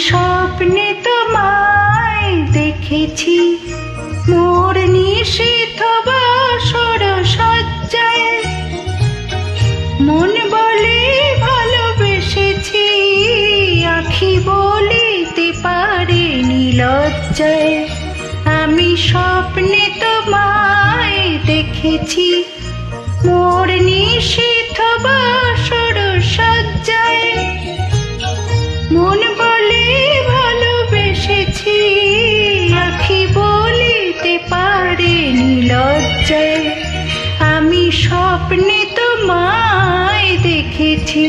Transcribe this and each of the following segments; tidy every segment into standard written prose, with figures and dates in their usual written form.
স্বপ্নে তোমায় দেখেছি মোর নিশীথ বাসর সজ্জায়। মন বলে ভালোবেসেছি, আখি বলিতে পারেনি লজ্জায়। আমি স্বপ্নে তোমায় দেখেছি মোর নিশীথ বাসর সজ্জায়। মন বলে ভালোবেসেছি, আখি বলিতে পারেনি লজ্জায়। আমি স্বপ্নে তোমায় দেখেছি।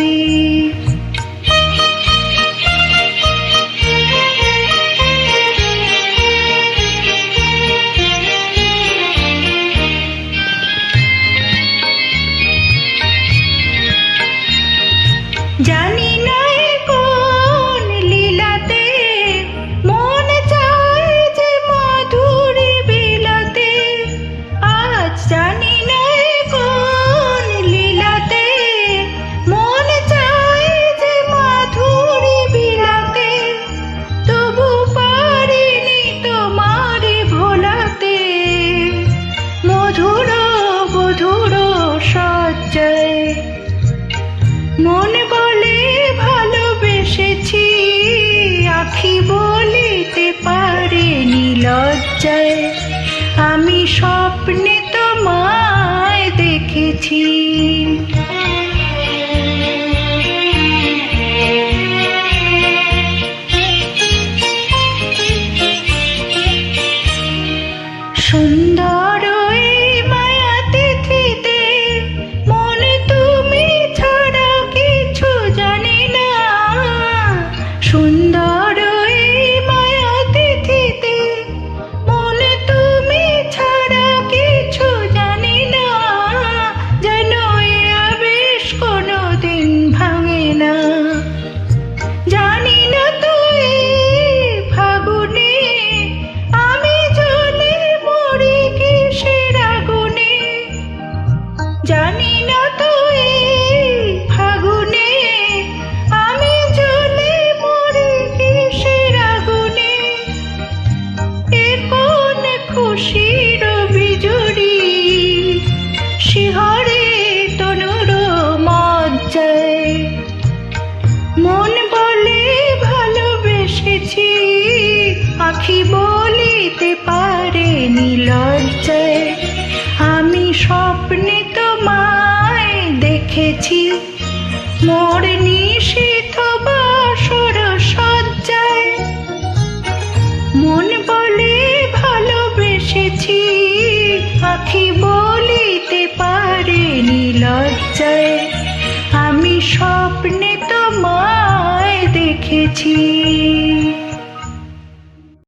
জানি না কোন লীলাতে মন চায় যে মধুরী বিলাতে। আজ জানি না কোন লীলাতে মন চায় যে মধুরী বিলাতে। তবু পারিনি তোমারে ভোলাতে, মধুর বধুর সজ্জায়। মন বলে ভালোবেসেছি, আখি বলিতে পারেনি লজ্জায়। আমি স্বপ্নে তোমায় দেখেছি। সুন্দর এই মায়া তিথিতে মন তুমি ছাড়া কিছু জানি না। সুন্দর এই মায়া তিথিতে মন তুমি ছাড়া কিছু জানি না। যেন এ আবেশ কোনোদিন ভাঙে না। জানি না তো এই ফাগুনে আমি জ্বলে মরি কিসের আগুনে। জানি না তো এই ফাগুনে আমি জ্বলে মরি কিসের আগুনে। এ কোন খুশির বিজুড়ি শিহরে তনুর মজ্জায়। মন বলে ভালোবেসেছি, আখি বলিতে পারেনি লজ্জায়। আমি স্বপ্নে তোমায় দেখেছি মোর নিশীথ বাসর সজ্জায়। মন বলে ভালোবেসেছি, আখি বলিতে পারেনি লজ্জায়। আমি স্বপ্নে তোমায় দেখেছি।